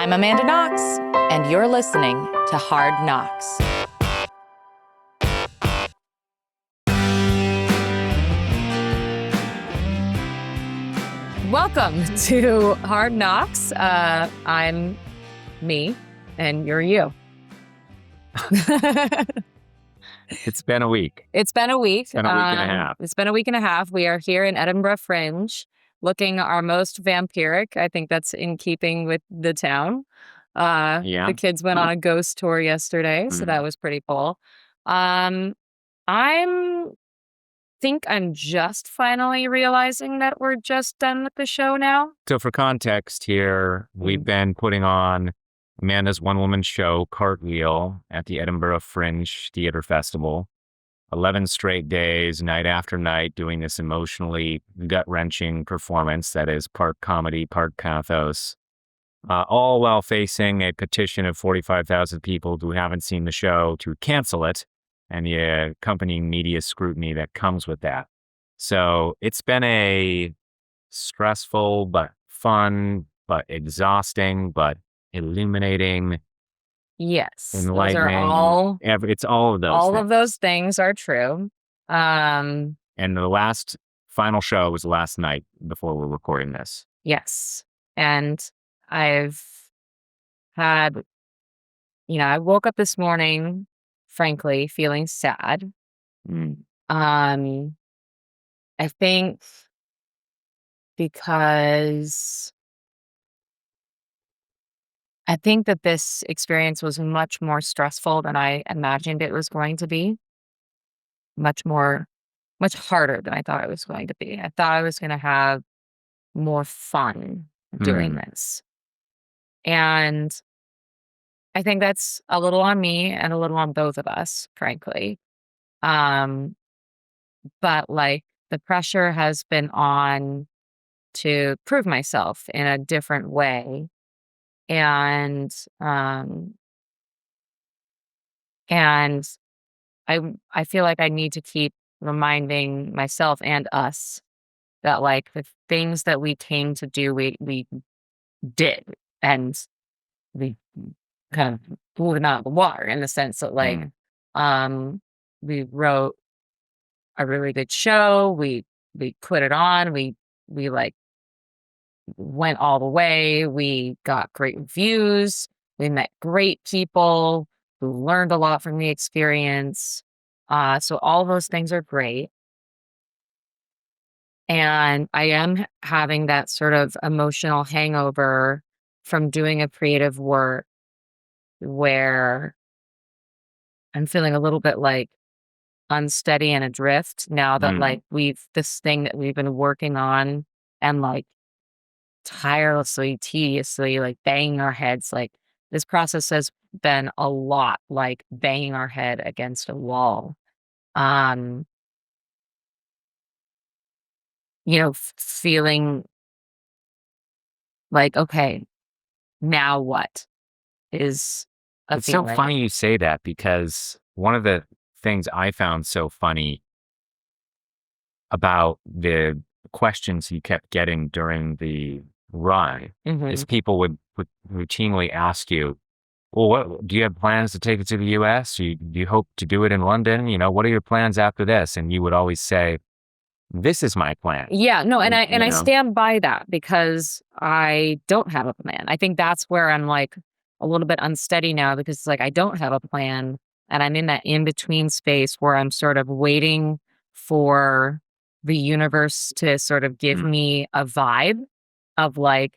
I'm Amanda Knox, and you're listening to Hard Knocks. Welcome to Hard Knocks. I'm me, and you're you. It's been a week. It's been a week. It's been a week and a half. It's been a week and a half. We are here in Edinburgh Fringe, looking our most vampiric. I think that's in keeping with the town. The kids went on a ghost tour yesterday, so that was pretty cool. I'm just finally realizing that we're just done with the show now. So for context here, we've been putting on Amanda's one-woman show, Cartwheel, at the Edinburgh Fringe Theatre Festival. 11 straight days, night after night, doing this emotionally gut-wrenching performance that is part comedy, part pathos, all while facing a petition of 45,000 people who haven't seen the show to cancel it and the accompanying media scrutiny that comes with that. So it's been a stressful but fun but exhausting but illuminating, Yes, enlightening. It's all of those. All of those things are true. And the last final show was last night before we're recording this. Yes, and I've had, I woke up this morning, frankly, feeling sad. I think because I think that this experience was much more stressful than I imagined it was going to be. Much harder than I thought it was going to be. I thought I was going to have more fun doing this. And I think that's a little on me and a little on both of us, frankly. But the pressure has been on to prove myself in a different way. And I feel like I need to keep reminding myself and us that the things that we came to do, we did, and we kind of blew it out of the water in the sense that we wrote a really good show, we put it on, we went all the way, we got great reviews, we met great people who learned a lot from the experience. So all those things are great. And I am having that sort of emotional hangover from doing a creative work where I'm feeling a little bit unsteady and adrift now that this thing that we've been working on and tirelessly, tediously, banging our heads, this process has been a lot banging our head against a wall. Feeling okay, now what is a It's feeling. so funny you say that, because one of the things I found so funny about the questions you kept getting during the run is people would routinely ask you, well, do you have plans to take it to the U.S.? Do you hope to do it in London? What are your plans after this? And you would always say, this is my plan. Yeah, no, and I stand by that, because I don't have a plan. I think that's where I'm a little bit unsteady now, because it's I don't have a plan, and I'm in that in-between space where I'm sort of waiting for the universe to sort of give me a vibe of what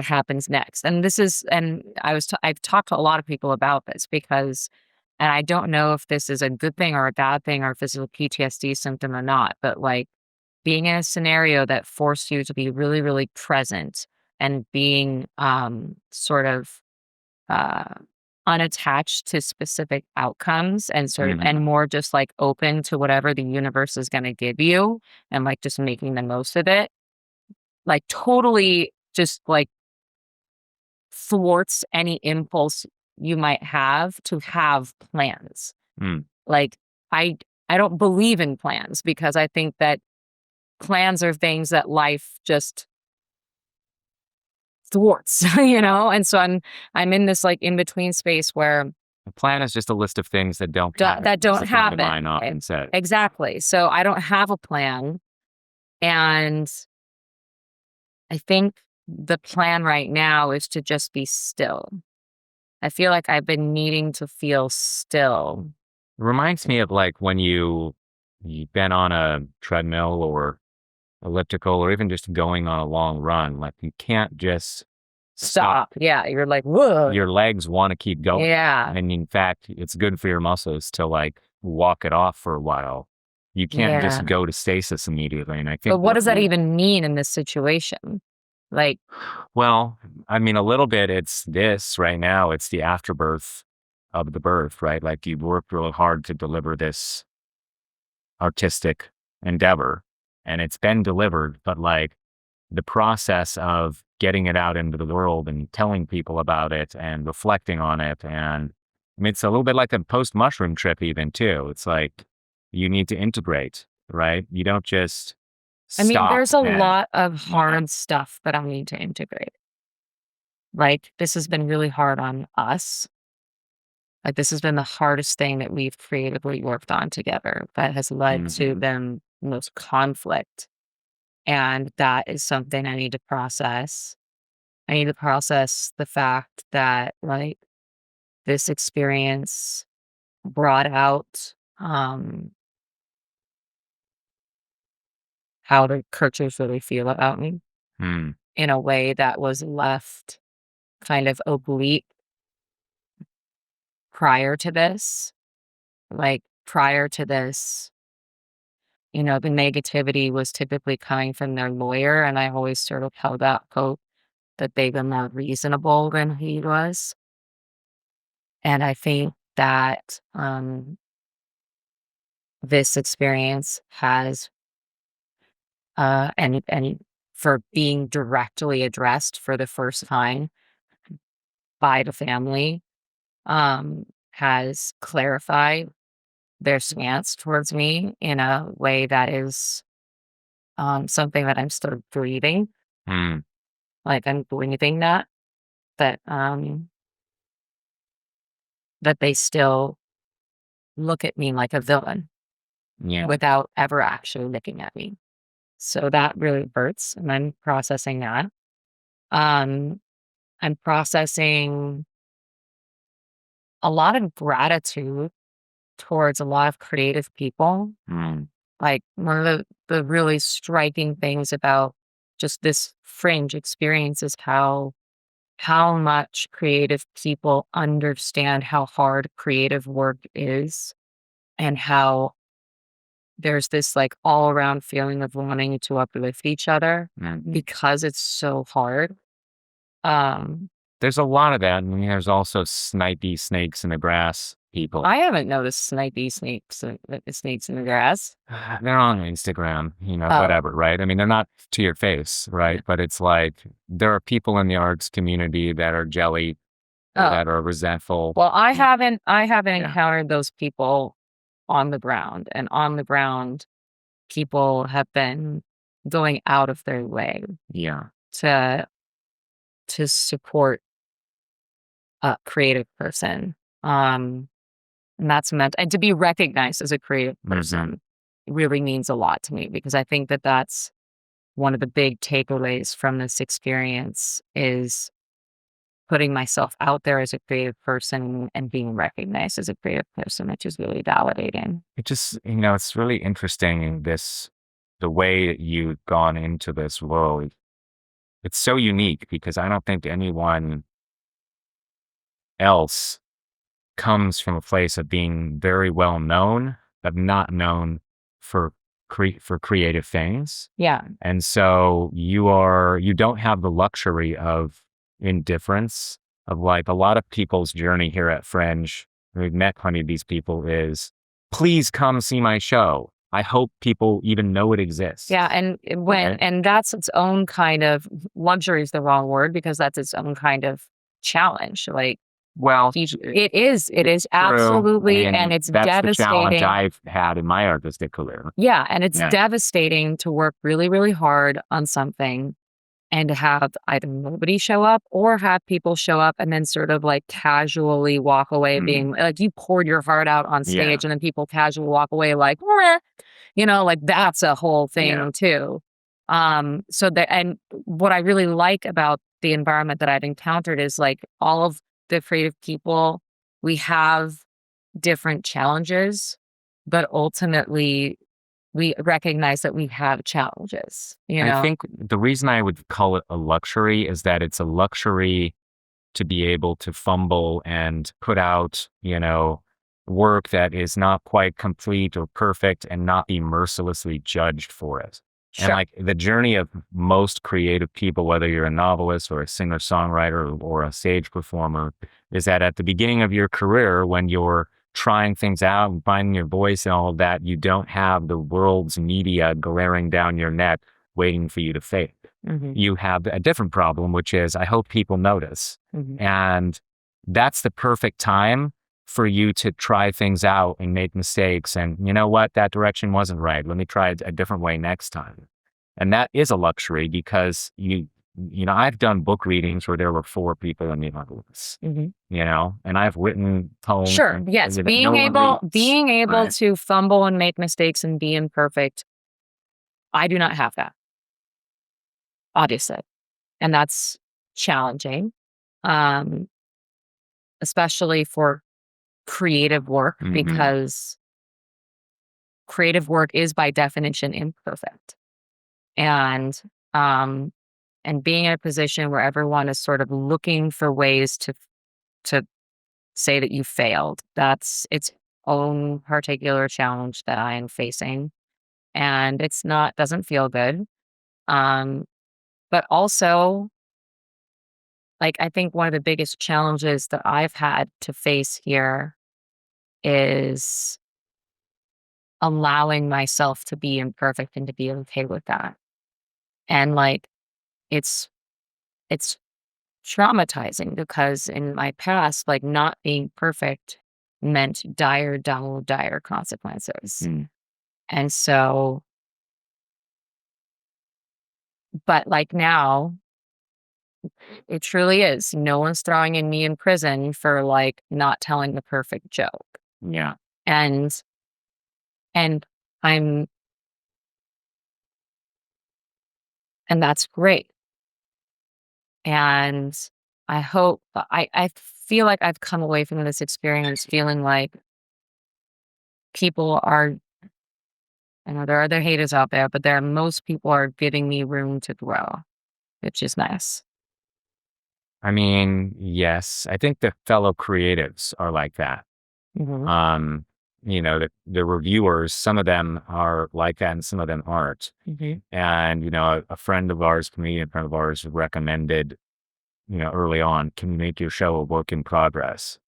happens next. And I've talked to a lot of people about this, because, and I don't know if this is a good thing or a bad thing, or if this is a PTSD symptom or not, but being in a scenario that forced you to be really, really present and being sort of unattached to specific outcomes, and sort of and more just open to whatever the universe is going to give you, and just making the most of it, totally just thwarts any impulse you might have to have plans. I don't believe in plans, because I think that plans are things that life just thwarts, you know? And so I'm in this like in between space where A plan is just a list of things that don't happen, that as don't a friend of happen. mine often said. Exactly. So I don't have a plan. And I think the plan right now is to just be still. I feel like I've been needing to feel still. Reminds me of like when you've been on a treadmill or elliptical or even just going on a long run. Like you can't just stop. Stop. Yeah. You're like, whoa. Your legs want to keep going. Yeah. And in fact, it's good for your muscles to like walk it off for a while. You can't Yeah. just go to stasis immediately. And I think But what does that even mean in this situation? Like, well, I mean, a little bit, it's this right now, it's the afterbirth of the birth, right? Like you worked really hard to deliver this artistic endeavor and it's been delivered, but like the process of getting it out into the world and telling people about it and reflecting on it. And I mean, it's a little bit like a post mushroom trip, even too. It's like you need to integrate, right? You don't just I mean, stop there's a and lot of hard stuff that I need to integrate. Like, this has been really hard on us. Like, this has been the hardest thing that we've creatively worked on together that has led to Mhm. the most conflict. And that is something I need to process. I need to process the fact that, like, this experience brought out how the cultures really feel about me Hmm. in a way that was left kind of oblique prior to this. Like, prior to this, the negativity was typically coming from their lawyer, and I always sort of held out hope that they were more reasonable than he was. And I think that, this experience has, and for being directly addressed for the first time by the family, has clarified their stance towards me in a way that is, something that I'm still grieving. Hmm. Like, I'm believing that, that they still look at me like a villain Yeah. without ever actually looking at me. So that really hurts, and I'm processing that. Um, I'm processing a lot of gratitude towards a lot of creative people. Hmm. Like, one of the really striking things about just this Fringe experience is how much creative people understand how hard creative work is, and how there's this like all around feeling of wanting to uplift each other Mhm. because it's so hard. Um, There's a lot of that. I mean, there's also snipey snakes in the grass people. I haven't noticed snipey snakes in the grass. They're on Instagram, Oh, whatever, right? I mean, they're not to your face, right? But it's like there are people in the arts community that are jelly or oh. that are resentful. Well, I haven't Yeah. encountered those people on the ground, and on the ground, people have been going out of their way Yeah. to support a creative person. Um, and that's meant and to be recognized as a creative Hmm. person really means a lot to me because I think that that's one of the big takeaways from this experience is putting myself out there as a creative person and being recognized as a creative person, which is really validating. It just, it's really interesting the way that you've gone into this world. It's so unique because I don't think anyone else comes from a place of being very well known, but not known for for creative things. Yeah. And so you don't have the luxury of indifference of like a lot of people's journey here at Fringe. We've met plenty of these people is please come see my show. I hope people even know it Yeah, exists. when Right? and that's its own kind of luxury is the wrong word because that's its own kind of challenge. Like Well, it is true. I absolutely, and mean, it's that's the challenge devastating. I've had in my artistic career. Yeah, and it's Yeah. devastating to work really, really hard on something and to have either nobody show up or have people show up and then sort of like casually walk away being like you poured your heart out on Yeah. stage and then people casually walk away like, "Meh," like that's a whole Yeah. thing too. So that, and what I really like about the environment that I've encountered is like all of the creative people, we have different challenges, but ultimately we recognize that we have challenges, you I know? think the reason I would call it a luxury is that it's a luxury to be able to fumble and put out, work that is not quite complete or perfect and not be mercilessly judged for it. And Sure. like the journey of most creative people, whether you're a novelist or a singer songwriter or a stage performer, is that at the beginning of your career, when you're trying things out and finding your voice and all of that, you don't have the world's media glaring down your neck waiting for you to fade. Mhm. You have a different problem, which is I hope people notice. Mhm. And that's the perfect time for you to try things out and make mistakes. And you know what? That direction wasn't right. Let me try it a different way next time. And that is a luxury because I've done book readings where there were 4 people in the audience, Mhm. and I've written poems Sure, and yes, that no one reads. being able Right. to fumble and make mistakes and be imperfect, I do not have that, obviously, and that's challenging, um, especially for creative work Hmm. because creative work is by definition imperfect, and, um, and being in a position where everyone is sort of looking for ways to say that you failed, that's its own particular challenge that I am facing. And it's not doesn't feel good. Um, but also, like, I think one of the biggest challenges that I've had to face here is allowing myself to be imperfect and to be okay with that. And like, it's it's traumatizing because in my past, like not being perfect meant dire consequences. Mm. And so, but like now, it truly is. No one's throwing in me in prison for, like, not telling the perfect joke. Yeah. And and I'm and that's great. And I hope I feel like I've come away from this experience feeling like people are I know there are other haters out there, but most people are giving me room to grow, which is nice. I mean, yes, I think the fellow creatives are like that. Mhm. Um, the reviewers, some of them are like that and some of them aren't. Mhm. And, a friend of ours, comedian friend of ours recommended, early on, can you make your show a work in progress?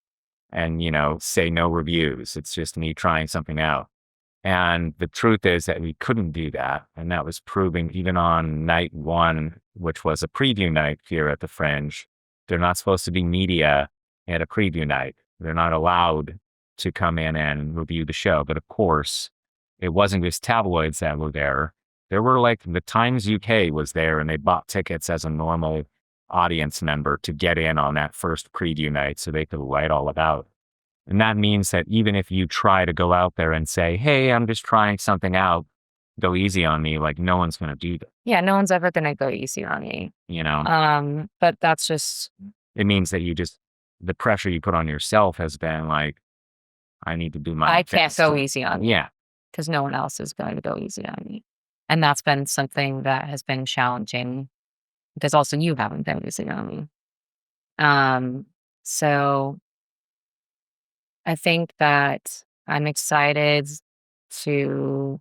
And, say no reviews. It's just me trying something out. And the truth is that we couldn't do that. And that was proving even on night one, which was a preview night here at the Fringe. They're not supposed to be media at a preview night. They're not allowed to come in and review the show. But of course, it wasn't just tabloids that were there. There were like the Times UK was there and they bought tickets as a normal audience member to get in on that first preview night so they could write all about it. And that means that even if you try to go out there and say, hey, I'm just trying something out, go easy on me, like no one's going to do that. Yeah, no one's ever gonna go easy on me. You know, But that's just it means that the pressure you put on yourself has been like, I need to do my I can't best. go easy on you. Yeah. 'Cause no one else is going to go easy on me. And that's been something that has been challenging because also you haven't been easy on me. Um, so I think that I'm excited to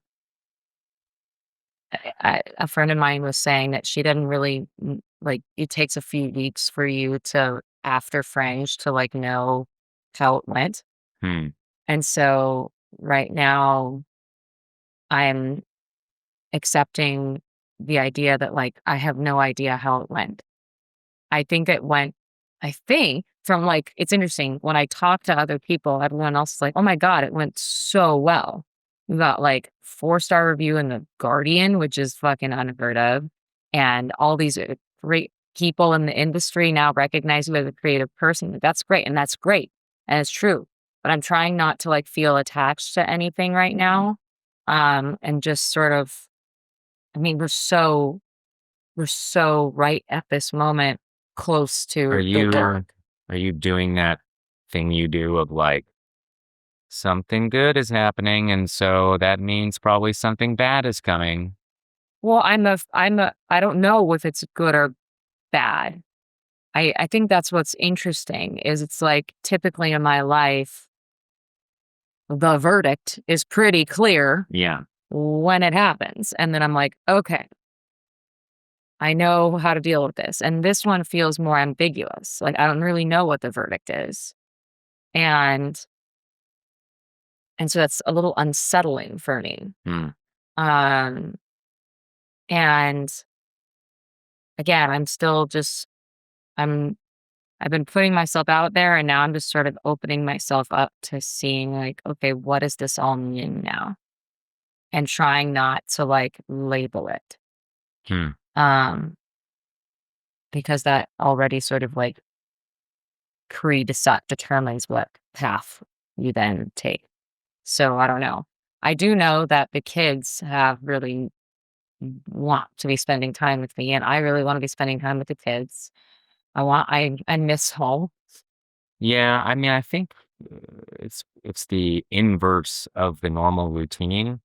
a friend of mine was saying that she didn't really like it takes a few weeks for you to after Fringe to like know how it went. Hmm. And so right now I'm accepting the idea that, like, I have no idea how it went. I think it went I think from, like it's interesting, when I talk to other people, everyone else is like, "Oh my god, it went so well." We got, like, four-star review in The Guardian, which is fucking unheard of, and all these, great people in the industry now recognize you as a creative person. That's great, and that's great, and it's true. But I'm trying not to like feel attached to anything right now, and just sort of. I mean, we're so right at this moment close Are to the you work. are you doing that thing you do of like something good is happening, and so that means probably something bad is coming? Well, I don't know if it's good or bad. I think that's what's interesting is it's like typically in my life, the verdict is pretty clear Yeah. when it happens. And then I'm like, okay, I know how to deal with this. And this one feels more ambiguous. Like I don't really know what the verdict is. And and so that's a little unsettling for me. Hmm. Um and again, I'm I've been putting myself out there and now I'm just sort of opening myself up to seeing like, okay, what does this all mean now? And trying not to like label it. Hmm. Um, because that already sort of like determines what path you then take. So I don't know. I do know that the kids have really want to be spending time with me and I really want to be spending time with the kids. I miss home. Yeah, I mean, I think it's the inverse of the normal routine,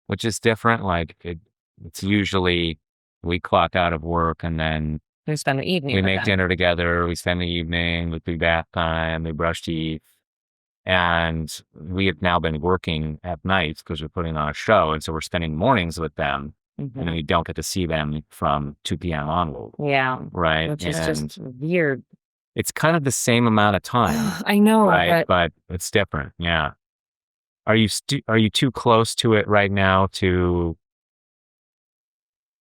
which is different. Like it's usually we clock out of work and then We spend the we evening with make them. dinner together. We spend the evening, we do bath time, we brush teeth, and we have now been working at nights because we're putting on a show, and so we're spending mornings with them, and then Mhm. we don't get to see them from 2 p.m. onward, Yeah, right? which is And just weird. it's kind of the same amount of time, I know, right? but But it's different. Yeah. Are you too close to it right now to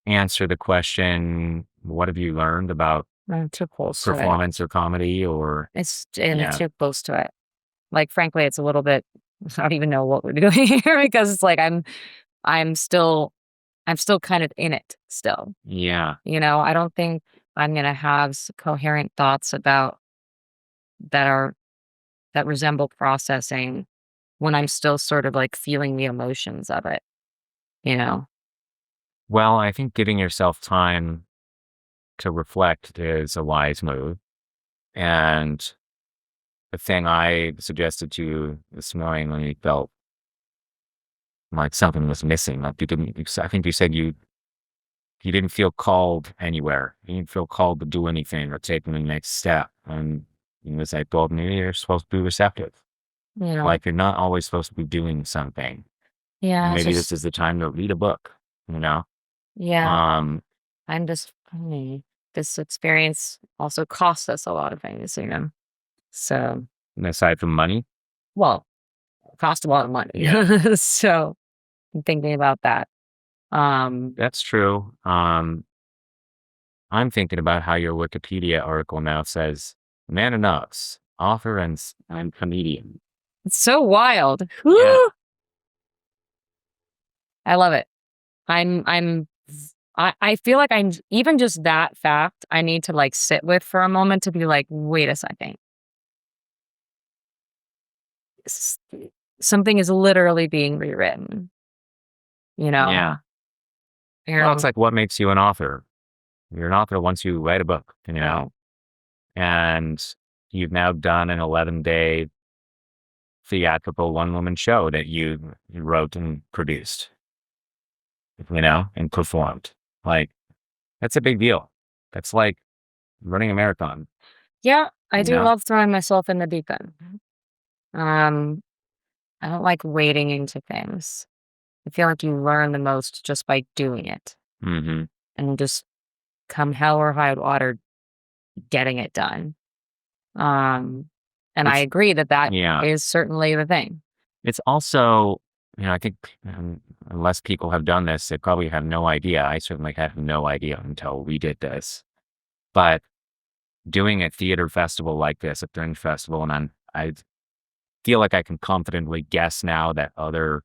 answer the question, what have you learned about I'm too close to it. performance or comedy or It's yeah. too close to it. Like, frankly, it's a little bit I don't even know what we're doing here because it's like I'm still I'm still kind of in it still, Yeah. I don't think I'm gonna have coherent thoughts about that are that resemble processing when I'm still sort of, like, feeling the emotions of it, you know? Well, I think giving yourself time to reflect is a wise move. And the thing I suggested to you this morning when you felt like something was missing, like I think you said you didn't feel called anywhere. You didn't feel called to do anything or take the next step. And as I told me, you're supposed to be receptive. You know? Like you're not always supposed to be doing something. And Yeah, it's maybe this just is the time to read a book, you know? yeah, Um, I'm just this experience also costs us a lot of things. So, and aside from money. well, it cost a lot of money. Yeah. So, I'm thinking about that. Um, That's true. I'm thinking about how your Wikipedia article now says Amanda Knox, author and comedian. it's so wild. Yeah. Woo! I love it. I'm I feel like I'm even just that fact I need to like sit with for a moment to be like, wait a second. S- Something is literally being rewritten, you know? Yeah. You Well, it's know? like what makes you an author? You're an author once you write a book, Right. and you've now done an 11-day theatrical one woman show that you wrote and produced, and performed. Like, that's a big deal. That's like running a marathon, Yeah, I you do know? love throwing myself in the deep end. Um, I don't like wading into things. I feel like you learn the most just by doing it Hmm. and just come hell or high water getting it done. Um, and I It's, agree that that yeah. is certainly the thing. It's also, I think unless people have done this, they probably have no idea. I certainly had no idea until we did this. But doing a theater festival like this, a fringe festival, and I feel like I can confidently guess now that the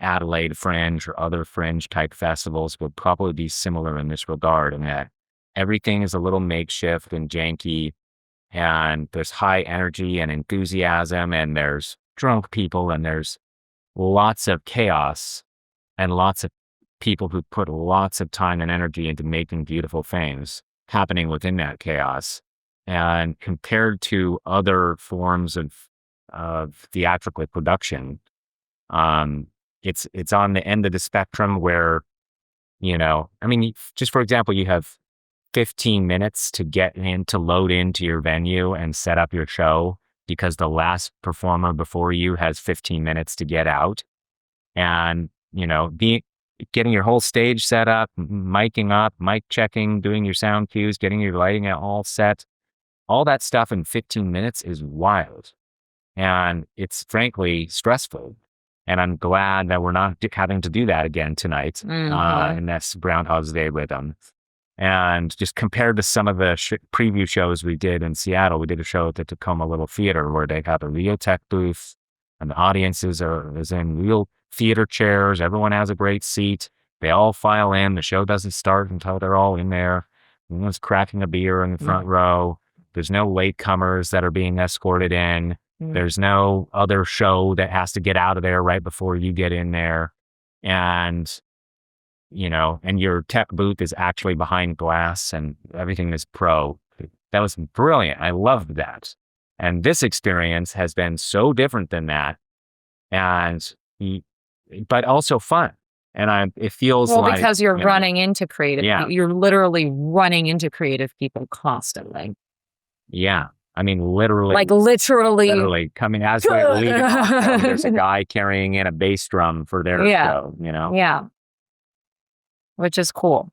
Adelaide Fringe or other fringe type festivals would probably be similar in this regard, and that everything is a little makeshift and janky, and there's high energy and enthusiasm, and there's drunk people, and there's lots of chaos, and lots of people who put lots of time and energy into making beautiful things happening within that chaos. And compared to other forms of theatrical production, um, it's on the end of the spectrum where, I mean, just for example, you have 15 minutes to get in, to load into your venue and set up your show, because the last performer before you has 15 minutes to get out. And, getting your whole stage set up, miking up, mic checking, doing your sound cues, getting your lighting all set, all that stuff in 15 minutes is wild. And it's frankly stressful. And I'm glad that we're not having to do that again tonight, in this Groundhog's Day rhythm. And just compared to some of the preview shows we did in Seattle, we did a show at the Tacoma Little Theater where they have a real tech booth, and the audiences is in real theater chairs. Everyone has a great seat. They all file in. The show doesn't start until they're all in there. Everyone's cracking a beer in the front row. There's no latecomers that are being escorted in. There's no other show that has to get out of there right before you get in there. And and your tech booth is actually behind glass and everything is pro. That was brilliant. I loved that. And this experience has been so different than that. But also fun. And it feels like, because you're running into creative, yeah. You're literally running into creative people constantly. Yeah. I mean, literally coming as they're leaving off, there's a guy carrying in a bass drum for their show, Yeah. Which is cool.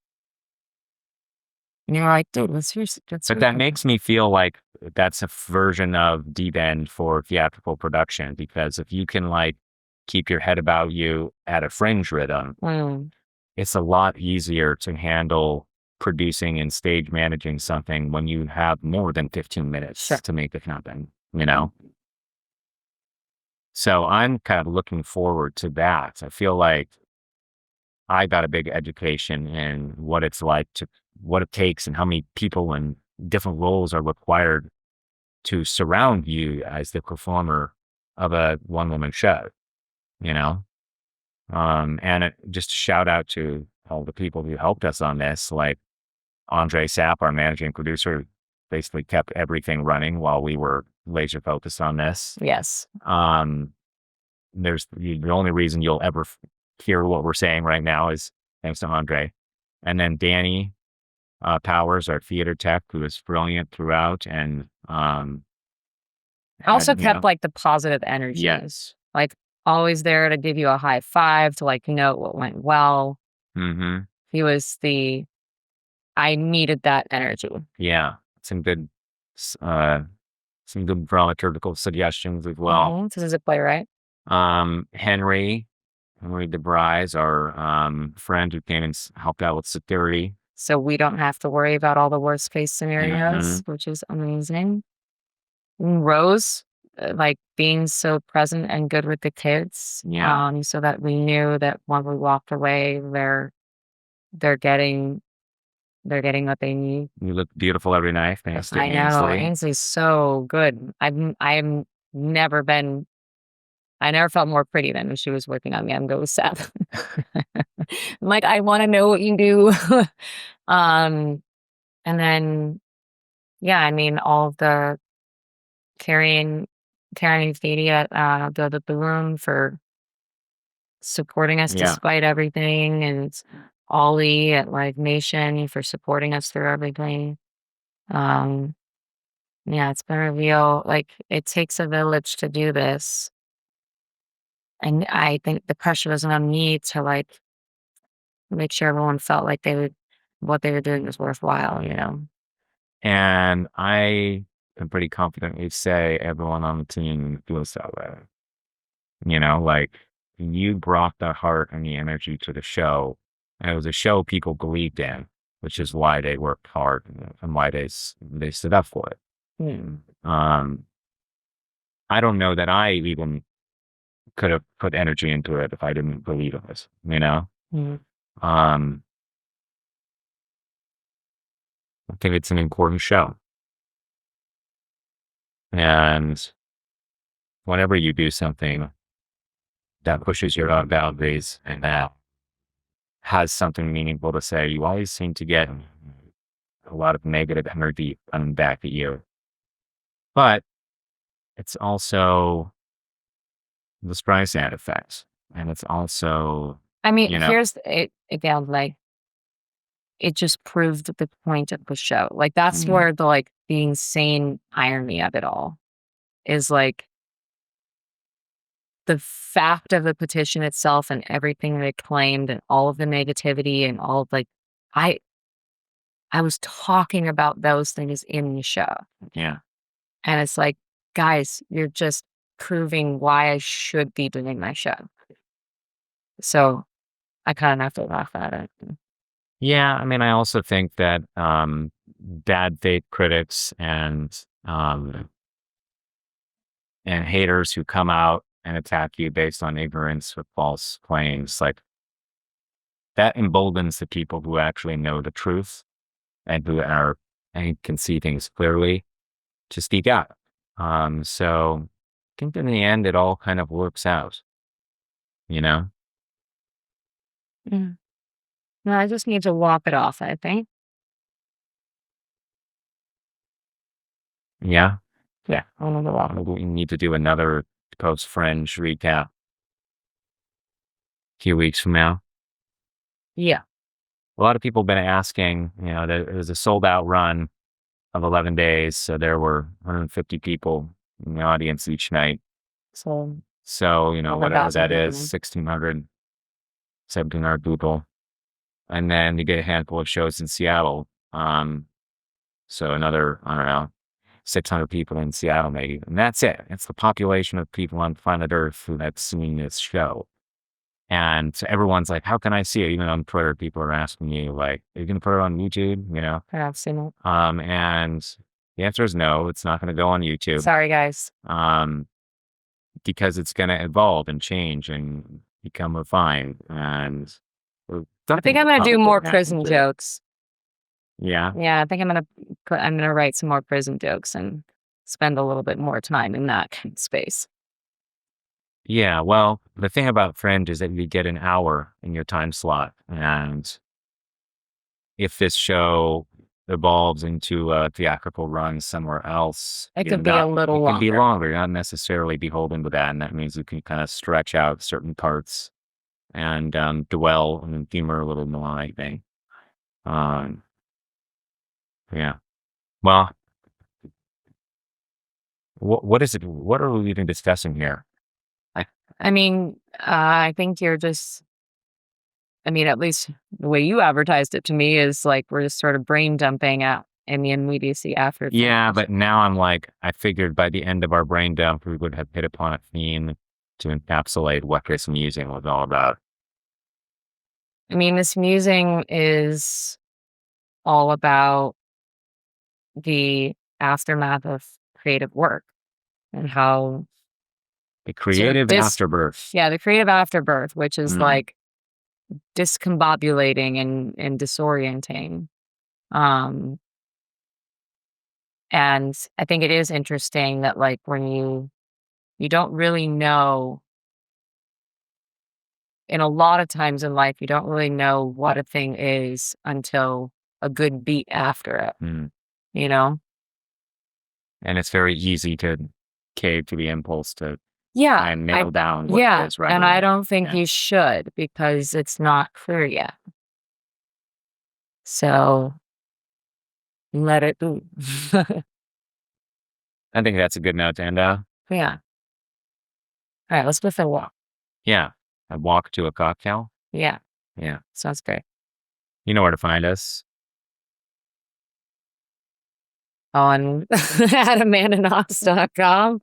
And you're like, dude, but that makes me feel like that's a version of Deep End for theatrical production, because if you can keep your head about you at a Fringe rhythm, it's a lot easier to handle producing and stage managing something when you have more than 15 minutes to make it happen, So I'm kind of looking forward to that. I feel like I got a big education in what it's like what it takes and how many people and different roles are required to surround you as the performer of a one-woman show, and just a shout out to all the people who helped us on this, like Andre Sapp, our managing producer, basically kept everything running while we were laser focused on this. Yes. There's the only reason you'll ever hear what we're saying right now is thanks to Andre. And then Danny Powers, our theater tech, who was brilliant throughout, and also kept the positive energy. Yes. Always there to give you a high five, to note what went well. He was I needed that energy. Yeah. Some good dramaturgical suggestions as well. This is a playwright. Henry DeBrise, our friend who came and helped out with security. So we don't have to worry about all the worst case scenarios, which is amazing. Rose, being so present and good with the kids. Yeah. So that we knew that when we walked away, they're getting what they need. You look beautiful every night. Thanks to I know. Ainsley. Ainsley's so good. I never felt more pretty than when she was working on me. I'm going with Seth. I'm I want to know what you do. And then, all of the Carrie and Katie at the room for supporting us despite everything, and Ollie at Live Nation for supporting us through everything. It's been a real, it takes a village to do this. And I think the pressure was on me to make sure everyone felt like what they were doing was worthwhile, And I can pretty confidently say everyone on the team feels that way. You brought the heart and the energy to the show. And it was a show people believed in, which is why they worked hard and why they stood up for it. I don't know that I even could have put energy into it if I didn't believe in it, I think it's an important show. And whenever you do something that pushes your own boundaries and that has something meaningful to say, you always seem to get a lot of negative energy coming back at you. But it's also the Streisand effect. And it's also, I mean, you know, here's it again, like, it just proved the point of the show. Like, that's mm, where the insane irony of it all is, like, the fact of the petition itself and everything they claimed and all of the negativity and all of, like, I I was talking about those things in the show, yeah. and it's like, "Guys, you're just proving why I should be doing my show." So, I kinda have to laugh at it. Yeah. I mean, I also think that bad faith critics and haters who come out and attack you based on ignorance with false claims, like that emboldens the people who actually know the truth and who are and can see things clearly to speak out. So I think in the end, it all kind of works out, you know? Mm. No, I just need to walk it off, I think. Yeah. Yeah, I wanna go walk. We need to do another post Fringe recap a few weeks from now. Yeah. A lot of people have been asking, there was a sold out run of 11 days. So there were 150 people in the audience each night. So, So, over a whatever thousand that is, people. 1,600, 1,700 people. And then you get a handful of shows in Seattle. So another, I don't know, 600 people in Seattle, maybe. And that's it. It's the population of people on planet Earth who have seen this show. And so everyone's like, how can I see it? Even on Twitter, people are asking me, like, are you going to put it on YouTube? I've seen it. And the answer is no, it's not going to go on YouTube. Sorry, guys. Because it's going to evolve and change and become refined. And I think I'm gonna do more prison jokes. Yeah. Yeah, I think I'm gonna write some more prison jokes and spend a little bit more time in that kind of space. Yeah. Well, the thing about Fringe is that you get an hour in your time slot. And if this show evolves into a theatrical run somewhere else, It could be a little it can be longer. longer. You're not necessarily beholden to that. And that means you can kind of stretch out certain parts and dwell and humor a little more, I think. Um, yeah. Well, what is it? What are we even discussing here? I mean, I think you're just I mean, at least the way you advertised it to me is like we're just sort of brain dumping out in the immediacy after Yeah, Fringe. but now I'm like, I figured by the end of our brain dump, we would have hit upon a theme to encapsulate what this musing was all about. I mean, this musing is all about the aftermath of creative work and how The sort of creative afterbirth. yeah, the creative afterbirth, which is Mm. like discombobulating and disorienting. Um, and I think it is interesting that like when you don't really know in a lot of times in life, you don't really know what a thing is until a good beat after it, Mm. you know? And it's very easy to cave to the impulse to Yeah. try and nail down what it Yeah. is right And away. I don't think Yeah. you should because it's not clear yet. So let it be. I think that's a good note to end on. Yeah. All right, let's go for a walk. Yeah. A walk to a cocktail. Yeah, Yeah. sounds great. You know where to find us. On at amandaknox.com.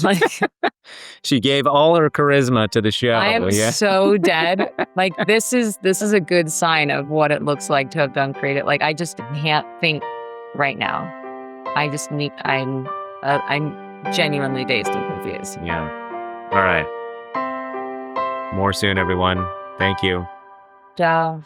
Like She gave all her charisma to the show. I am Yeah. so dead. Like this is a good sign of what it looks like to have done creative. Like I just can't think right now. I'm genuinely dazed and confused. Yeah. All right. More soon, everyone. Thank you. Ciao.